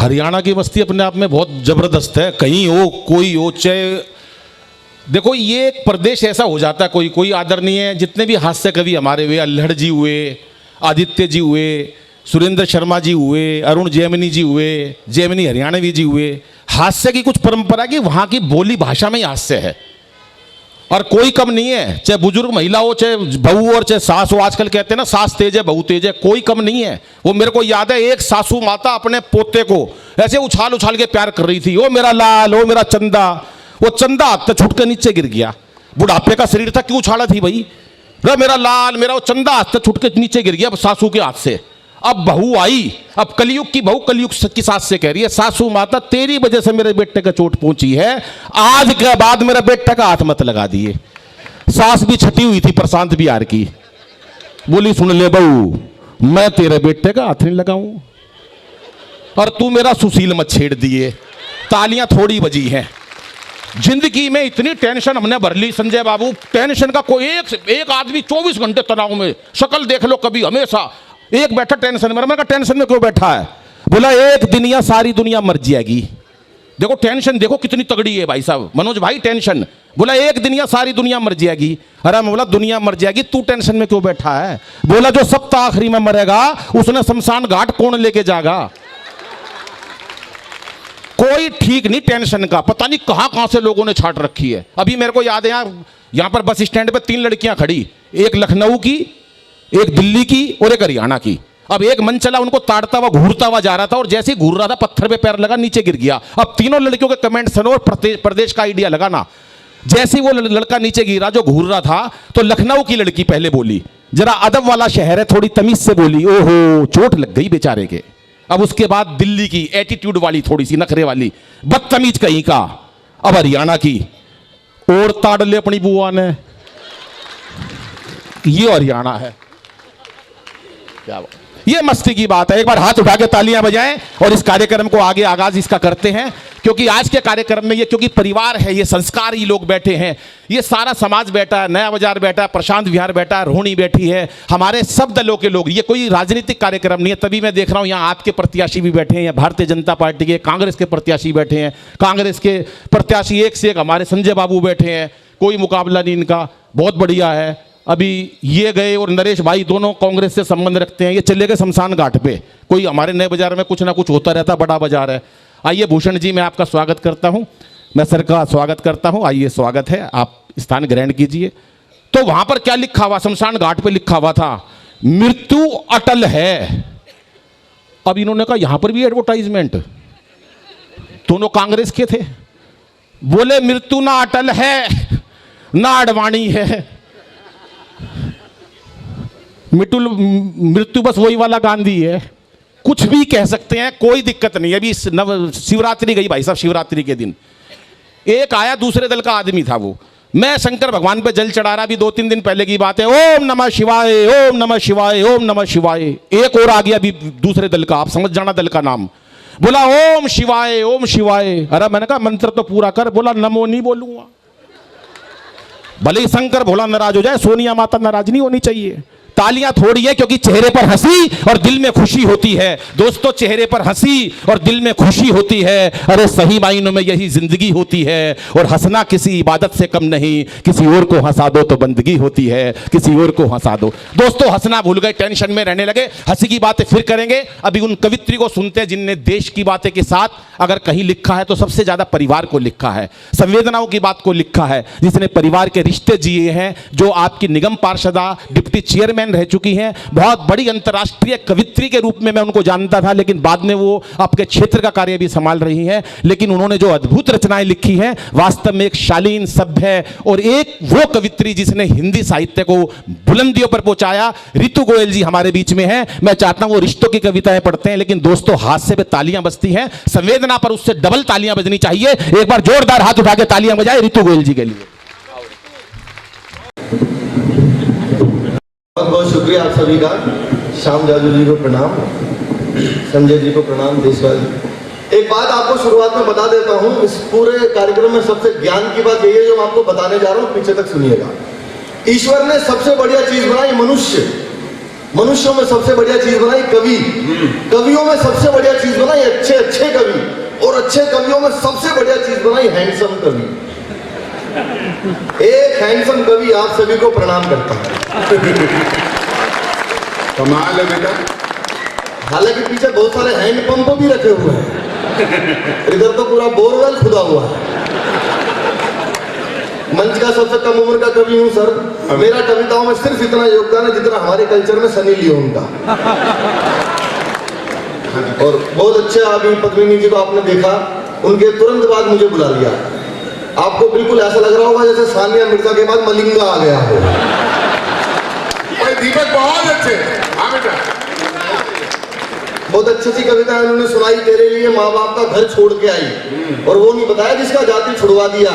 हरियाणा की मस्ती अपने आप में बहुत जबरदस्त है। कहीं हो, कोई हो, चाहे देखो ये एक प्रदेश ऐसा हो जाता है, कोई कोई आदरणीय जितने भी हास्य कवि हमारे हुए, अल्हड़ जी हुए, आदित्य जी हुए, सुरेंद्र शर्मा जी हुए, अरुण जैमिनी जी हुए, जैमिनी हरियाणवी जी हुए, हास्य की कुछ परंपरा की वहाँ की बोली भाषा में ही हास्य है और कोई कम नहीं है। चाहे बुजुर्ग महिला हो, चाहे बहू और चाहे सास हो। आजकल कहते हैं ना सास तेज है बहू तेज है, कोई कम नहीं है। वो मेरे को याद है एक सासू माता अपने पोते को ऐसे उछाल उछाल के प्यार कर रही थी, ओ मेरा लाल, ओ मेरा चंदा। वो चंदा हाथ से छूट के नीचे गिर गया। बुढ़ापे का शरीर था, क्यों उछाला थी भाई, रे मेरा लाल, मेरा वो चंदा हाथ से छूट के नीचे गिर गया सासू के हाथ से। अब बहू आई, अब कलयुग की बहू कलयुग की सास से कह रही है, सासू माता तेरी वजह से मेरे बेटे का चोट पहुंची है, आज के बाद मेरा बेटा का हाथ मत लगा दिए। सास भी छटी हुई थी प्रशांत बिहार की, बोली सुन ले बहू, मैं तेरे बेटे का हाथ नहीं लगाऊं और तू मेरा सुशील मत छेड़ दिए। तालियां थोड़ी बजी हैं। जिंदगी में इतनी टेंशन हमने भर ली संजय बाबू, टेंशन का कोई एक आदमी 24 घंटे तनाव में, शक्ल देख लो कभी, हमेशा एक बैठा टेंशन में। मैंने कहा टेंशन में क्यों बैठा है? बोला एक दिन या सारी दुनिया मर जाएगी। देखो टेंशन देखो कितनी तगड़ी है भाई साहब, मनोज भाई टेंशन। बोला एक दिन या सारी दुनिया मर जाएगी। अरे मैं बोला दुनिया मर जाएगी, तू टेंशन में क्यों बैठा है? बोला जो सप्ताह आखिरी में मरेगा उसने शमशान घाट कौन लेके जाएगा? कोई ठीक नहीं टेंशन का, पता नहीं कहां कहां से लोगों ने छाट रखी है। अभी मेरे को याद है यहां पर बस स्टैंड पे 3 लड़कियां खड़ी, एक लखनऊ की, एक दिल्ली की और एक हरियाणा की। अब एक मन चला उनको ताड़ता हुआ घूरता हुआ जा रहा था और जैसे ही घूर रहा था पत्थर पे पैर लगा, नीचे गिर गया। अब तीनों लड़कियों के कमेंट सुनो और प्रदेश का आइडिया लगाना। जैसे ही वो लड़का नीचे गिरा जो घूर रहा था, तो लखनऊ की लड़की पहले बोली, जरा अदब वाला शहर है, थोड़ी तमीज से बोली, ओहो चोट लग गई बेचारे के। अब उसके बाद दिल्ली की एटीट्यूड वाली, थोड़ी सी नखरे वाली, बदतमीज कहीं का। अब हरियाणा की, और ताड़ ले अपनी बुआ ने। ये हरियाणा है। क्या ये मस्ती की बात है। एक बार हाथ उठा के तालियां बजाएं और इस कार्यक्रम को आगे आगाज इसका करते हैं, क्योंकि आज के कार्यक्रम में ये, क्योंकि परिवार है, ये संस्कारी लोग बैठे हैं, ये सारा समाज बैठा है, नया बाजार बैठा है, प्रशांत विहार बैठा है, रोहिणी बैठी है, हमारे सब दलों के लोग। ये कोई राजनीतिक कार्यक्रम नहीं है। तभी मैं देख रहा हूं यहाँ आपके प्रत्याशी भी बैठे हैं, भारतीय जनता पार्टी के, कांग्रेस के प्रत्याशी बैठे हैं, कांग्रेस के प्रत्याशी एक से एक हमारे संजय बाबू बैठे हैं, कोई मुकाबला नहीं इनका, बहुत बढ़िया है। अभी ये गए और नरेश भाई दोनों कांग्रेस से संबंध रखते हैं, ये चले गए शमशान घाट पे। कोई हमारे नए बाजार में कुछ ना कुछ होता रहता, बड़ा बाजार है। आइए भूषण जी, मैं आपका स्वागत करता हूं, मैं सर का स्वागत करता हूं। आइए स्वागत है, आप स्थान ग्रहण कीजिए। तो वहां पर क्या लिखा हुआ, शमशान घाट पे लिखा हुआ था, मृत्यु अटल है। अब इन्होंने कहा यहां पर भी एडवर्टाइजमेंट, दोनों कांग्रेस के थे, बोले मृत्यु ना अटल है ना अडवाणी है, मृत्यु बस वही वाला गांधी है। कुछ भी कह सकते हैं, कोई दिक्कत नहीं है। अभी शिवरात्रि गई भाई साहब, शिवरात्रि के दिन एक आया दूसरे दल का आदमी था, वो मैं शंकर भगवान पे जल चढ़ा रहा, अभी 2-3 दिन पहले की बात है, ओम नमः शिवाय, ओम नमः शिवाय, ओम नमः शिवाय। एक और आ गया अभी दूसरे दल का, आप समझ जाना दल का नाम, बोला ओम शिवाय, ओम शिवाय। अरे मैंने कहा मंत्र तो पूरा कर, बोला नमो नहीं बोलूंगा। भले ही शंकर भोला नाराज हो जाए, सोनिया माता नाराज नहीं होनी चाहिए। तालियां थोड़ी है क्योंकि चेहरे पर हंसी और दिल में खुशी होती है। दोस्तों चेहरे पर हंसी और दिल में खुशी होती है। अरे सही मायनों में यही जिंदगी होती है। और हंसना किसी इबादत से कम नहीं, किसी और को हंसा दो तो बंदगी होती है, किसी और को हंसा दो। दोस्तों हंसना भूल गए, टेंशन में रहने लगे। हंसी की बातें फिर करेंगे। अभी उन कवित्री को सुनते हैं जिनने देश की बातें के साथ अगर कहीं लिखा है तो सबसे ज्यादा परिवार को लिखा है, संवेदनाओं की बात को लिखा है, जिसने परिवार के रिश्ते जिए हैं, जो आपकी निगम पार्षदा, डिप्टी चेयरमैन रह चुकी हैं। बहुत बड़ी अंतर्राष्ट्रीय कवित्री के रूप में मैं उनको जानता था, लेकिन बाद में वो आपके क्षेत्र का कार्य भी संभाल रही हैं। लेकिन उन्होंने जो अद्भुत रचनाएं लिखी हैं, वास्तव में एक शालीन, सभ्य और एक वो कवित्री जिसने हिंदी साहित्य को बुलंदियों पर पहुंचाया। रितु गोयल जी हमारे बीच में हैं। मैं चाहता हूं वो रिश्तों की कविताएं पढ़ते हैं, लेकिन दोस्तों हास्य पे तालियां बजती हैं, संवेदना पर उससे डबल तालियां बजनी चाहिए। एक बार जोरदार हाथ उठा के तालियां बजाए रितु गोयल जी के लिए। बहुत बहुत शुक्रिया आप सभी का। श्याम जाजू जी को प्रणाम, संजय जी को प्रणाम, देशवासी। एक बात आपको शुरुआत में बता देता हूं, इस पूरे कार्यक्रम में सबसे ज्ञान की बात यही है जो मैं आपको बताने जा रहा हूं, पीछे तक सुनिएगा। ईश्वर ने सबसे बढ़िया चीज बनाई मनुष्य। मनुष्यों में सबसे बढ़िया चीज बनाई कवि, कवियों में सबसे बढ़िया चीज बनाई अच्छे अच्छे कवि, और अच्छे कवियों में सबसे बढ़िया चीज बनाई हैंडसम कवि। एक हैंडसम कवि आप सभी को प्रणाम करता है। कमाल है बेटा। हालांकि पीछे बहुत सारे हैंडपंप भी रखे हुए हैं, इधर तो पूरा बोरवेल खुदा हुआ है। मंच का सबसे कम उम्र का कवि हूं सर। मेरा कविताओं में सिर्फ इतना योगदान है जितना हमारे कल्चर में सनी लियोन का। और बहुत अच्छे अभी पद्मिनी जी को आपने देखा, उनके तुरंत बाद मुझे बुला लिया। आपको बिल्कुल ऐसा लग रहा होगा जैसे सानिया मिर्जा के बाद मलिंगा आ गया हो। दीपक बहुत अच्छे। हाँ बेटा, बहुत अच्छी सी कविता उन्होंने सुनाई, तेरे लिए माँ बाप का घर छोड़ के आई, और वो नहीं बताया जिसका जाति छुड़वा दिया।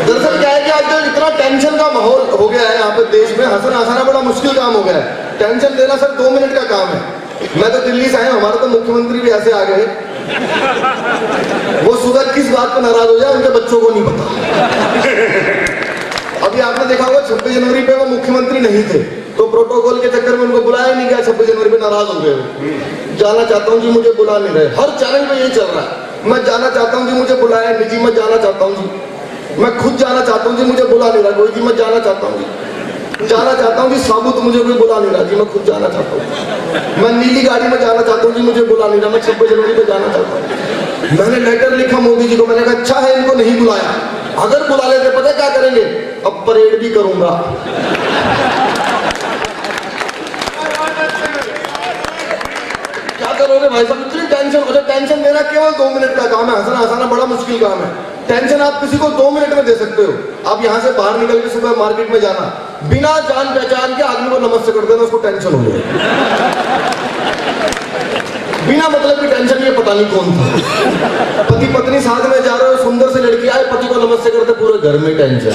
दरअसल क्या है कि आजकल इतना टेंशन का माहौल हो गया है यहाँ पे देश में, हंसना हंसाना बड़ा मुश्किल काम हो गया है। टेंशन लेना सर 2 मिनट का काम है। मैं तो दिल्ली से आया, हमारा तो मुख्यमंत्री भी ऐसे आ गए, वो सुबह किस बात पर नाराज हो जाए उनके बच्चों को नहीं पता। अभी आपने देखा होगा 26 जनवरी पे वो मुख्यमंत्री नहीं थे, तो प्रोटोकॉल के चक्कर में उनको बुलाया नहीं गया। 26 जनवरी पे नाराज हो गए, जाना चाहता हूँ जी मुझे बुला नहीं रहे। हर चैनल पे यही चल रहा है, मैं जाना चाहता हूँ जी मुझे बुलाया नहीं जी, मैं जाना चाहता हूँ जी, मैं खुद जाना चाहता हूँ जी मुझे बुला नहीं रहा कोई जी, मैं जाना चाहता हूँ जी, जाना चाहता हूँ जी साबुत मुझे कोई बुला नहीं रहा जी, मैं खुद जाना चाहता हूँ। मैं नीली गाड़ी में जाना चाहता हूँ जी, मुझे बुला नहीं रहा, मैं 26 जनवरी पे जाना चाहता हूँ। मैंने लेटर लिखा मोदी जी को, मैंने कहा अच्छा है इनको नहीं बुलाया, अगर बुला लेते पता क्या करेंगे, अब परेड भी करूंगा। क्या करोगे भाई साहब, इतनी टेंशन हो जाए। टेंशन देना केवल 2 मिनट का काम है, हंसना हंसाना बड़ा मुश्किल काम है। टेंशन आप किसी को 2 मिनट में दे सकते हो। आप यहाँ से बाहर निकल के सुबह मार्केट में जाना, बिना जान पहचान के आदमी को नमस्ते कर देना, उसको टेंशन हो जाए। बिना मतलब की टेंशन, ये पता नहीं कौन था। पति पत्नी साथ में जा रहे हो, सुंदर से लड़की आए, पति को नमस्ते करते, पूरे घर में टेंशन।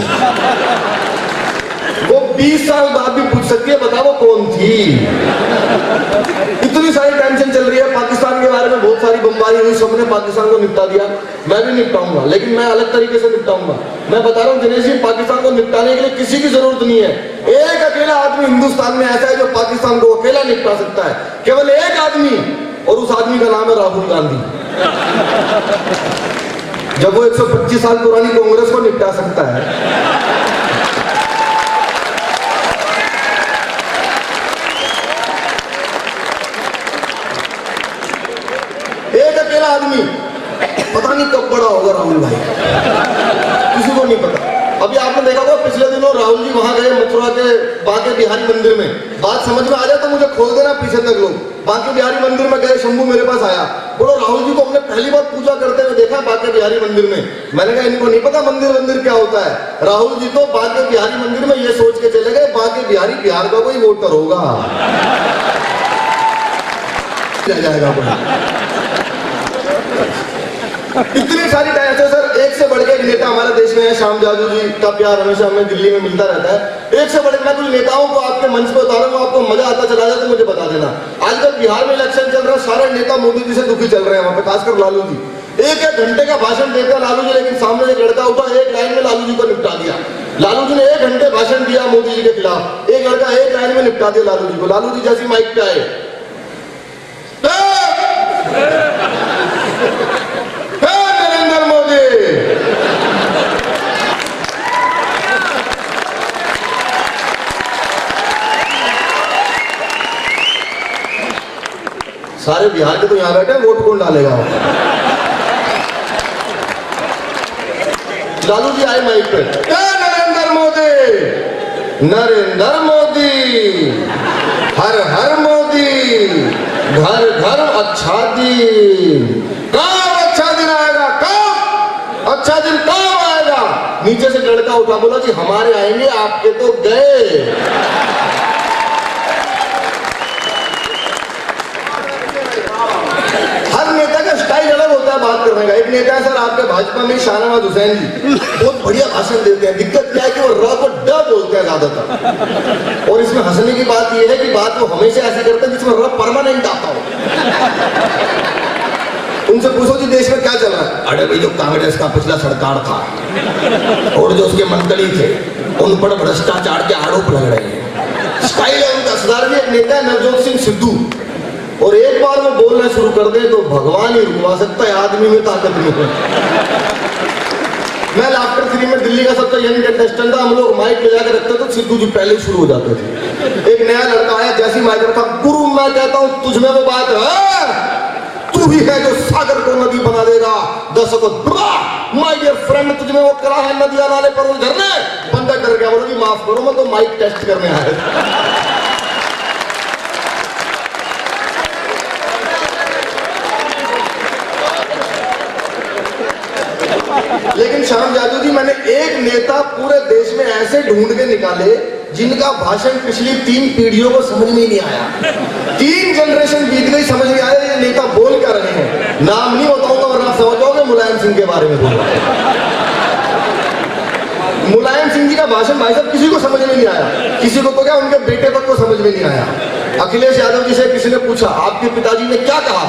वो 20 साल बाद भी पूछ सकती है बताओ कौन थी। इतनी सारी टेंशन चल रही है। पाकिस्तान के बारे में बहुत सारी बमबारी हुई, सबने पाकिस्तान को निपटा दिया, मैं भी निपटाऊंगा, लेकिन मैं अलग तरीके से निपटाऊंगा। मैं बता रहा हूँ दिनेश जी, पाकिस्तान को निपटाने के लिए किसी की जरूरत नहीं है। एक अकेला आदमी हिंदुस्तान में ऐसा है जो पाकिस्तान को अकेला निपटा सकता है, केवल एक आदमी, और उस आदमी का नाम है राहुल गांधी। जब वो 125 साल पुरानी कांग्रेस को निपटा सकता है, एक अकेला आदमी, पता नहीं कब बड़ा होगा राहुल भाई, किसी को नहीं पता। अभी आपने देखा होगा पिछले दिनों राहुल जी वहां गए मथुरा के बांके बिहारी मंदिर में। बात समझ में आ जाए तो मुझे खोल देना पीछे तक लोग। बांके बिहारी मंदिर में गए, शंभू मेरे पास आया, बोलो राहुल जी को हमने पहली बार पूजा करते हुए देखा बांके बिहारी मंदिर में। मैंने कहा इनको नहीं पता मंदिर क्या होता है। राहुल जी तो बांके बिहारी मंदिर में ये सोच के चले गए बांके बिहारी बिहार का कोई वोटर होगा, जाएगा कोई। इतनी सारी ऐसे सर, एक से बढ़ के एक नेता हमारे देश में है। श्याम जाजू जी का प्यार हमेशा हमें दिल्ली में मिलता रहता है। एक से बढ़ के मैं कुछ नेताओं को आपके मंच पे उतारा हूँ, आपको मजा आता चला जाए तो मुझे बता देना। आजकल बिहार में इलेक्शन चल रहा है, सारे नेता मोदी जी से दुखी चल रहे हैं वहां पे, खासकर लालू जी। एक घंटे का भाषण देता लालू जी, लेकिन सामने एक लड़का उठा, एक लाइन में लालू जी को निपटा दिया। लालू जी ने 1 घंटे भाषण दिया मोदी जी के खिलाफ, एक लड़का 1 लाइन में निपटा दिया लालू जी को। लालू जी जैसी माइक पे आए, नरेंद्र मोदी, सारे बिहार के तो यहां बैठे, वोट कौन डालेगा? लालू जी आए माइक पे, नरेंद्र मोदी, नरेंद्र मोदी, हर हर मोदी, घर घर अच्छा दिन, कब अच्छा दिन आएगा, कब अच्छा दिन कब आएगा? नीचे से लड़का उठा, बोला जी हमारे आएंगे, आपके तो गए। हर नेता का स्टाइल अलग होता है बात करने करने का। एक नेता है सर आपके भाजपा में शाहनवाज हुसैन जी, बहुत बढ़िया भाषण देते हैं। दिक्कत क्या है कि वो र को ड बोलते हैं ज्यादातर। और इसमें हंसने की बात यह है कि बात वो हमेशा ऐसी करते हैं जिसमें र परमानेंट आता हो। उनसे पूछो कि देश में क्या चल रहा है, अरे भाई जो कांग्रेस का पिछला सरकार था और जो उसके मंत्री थे उन पर भ्रष्टाचार के आरोप लग रहे हैं। स्टाइल है उनका। सरदार जी एक नेता है नवजोत सिंह सिद्धू, और एक बार वो बोलना शुरू कर दे तो भगवान ही रुकवा सकता है, आदमी में ताकत नहीं है। मैं लाफ्टर 3 में दिल्ली का सबसे यंग कंटेस्टेंट था। हम लोग माइक ले जाकर रखते तो सिद्धू जी पहले शुरू हो जाते थे। एक नया लड़का आया, जैसी माइक रखा, गुरु मैं कहता हूं तुझमें वो बात है, तू ही है जो सागर को नदी बना देगा। दर्शकों माय डियर फ्रेंड, तुझमें वो करा है नदियां नाले पर झरने। बंदा डर गया, बोला जी माफ करो मैं तो माइक टेस्ट करने आया। लेकिन श्याम जादू जी, मैंने एक नेता पूरे देश में ऐसे ढूंढ के निकाले जिनका भाषण पिछली 3 पीढ़ियों को समझ में नहीं आया। 3 जनरेशन बीत गई, समझ नहीं आया ये नेता बोल क्या रहे हैं। नाम नहीं बताऊंगा वरना आप समझ जाओगे मुलायम सिंह के बारे में बोल रहा है। मुलायम सिंह जी का भाषण भाई साहब किसी को समझ में नहीं आया। किसी को तो क्या, उनके बेटे तक को समझ में नहीं आया। अखिलेश यादव जी से किसी ने पूछा आपके पिताजी ने क्या कहा,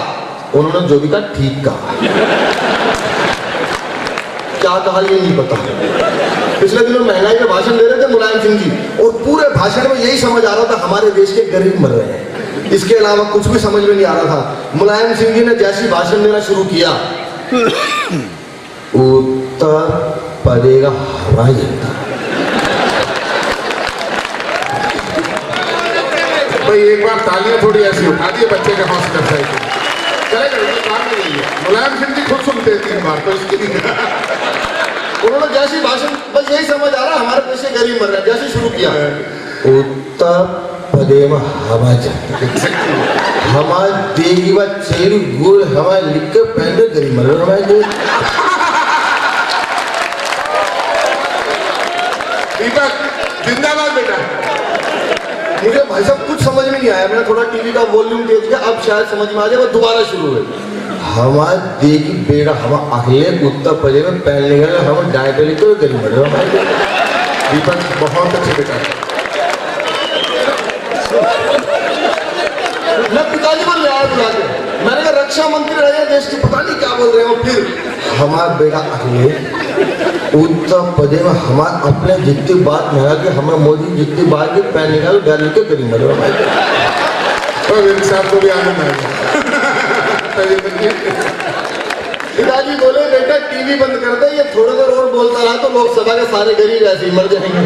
उन्होंने जो भी कहा ठीक कहा। क्या कहा ये नहीं पता। पिछले दिनों महंगाई पे भाषण दे रहे थे मुलायम सिंह जी, और पूरे भाषण में यही समझ आ रहा था हमारे देश के गरीब मर रहे हैं। इसके अलावा कुछ भी समझ में नहीं आ रहा था। मुलायम सिंह जी ने जैसी भाषण देना शुरू किया, उत्तर पड़ेगा हवाई अड्डा। भाई एक बार तालियां थोड़ी ऐसी उठा दिए बच्चे का हौसला चाहिए। चलेगा काम में नहीं है। मुलायम सिंह जी खुद सुनते हैं 3 बार, तो इसके लिए उन्होंने जैसी भाषण, बस यही समझ आ रहा हमारे देश के गरीब मर रहे हैं, जैसे शुरू किया उत्तर प्रदेश में हवा जाती हमारे देगी बात चेरी गुड़ हमारे लिख के पहले गरीब मर रहे हमारे। जिंदाबाद बेटा। मुझे भाई साहब कुछ समझ में नहीं आया। मैंने थोड़ा टीवी का वॉल्यूम तेज किया, अब शायद समझ में आ जाए। वो दोबारा शुरू हुए, हमारे देगी बेड़ा हम अगले उत्तर प्रदेश में पहनने गए, हम डायटली तो गरीब बढ़ रहे। दीपक बहुत अच्छे बेटा। मैं पिताजी को ले आया बुला के, मैंने कहा रक्षा मंत्री रहे हैं देश की, पता नहीं क्या बोल रहे हो। फिर हमारा बेटा अगले उत्तर प्रदेश में हमारे अपने जितनी बात नहीं कि हमें मोदी जितनी बात की पहनने का डर के करीब बढ़ रहे। तो मेरे साथ को भी आनंद आएगा। पिताजी बोले बेटा टीवी बंद कर दे, ये थोड़ी देर और बोलता रहा तो लोकसभा के सारे गरीब ऐसे ही मर जाएंगे।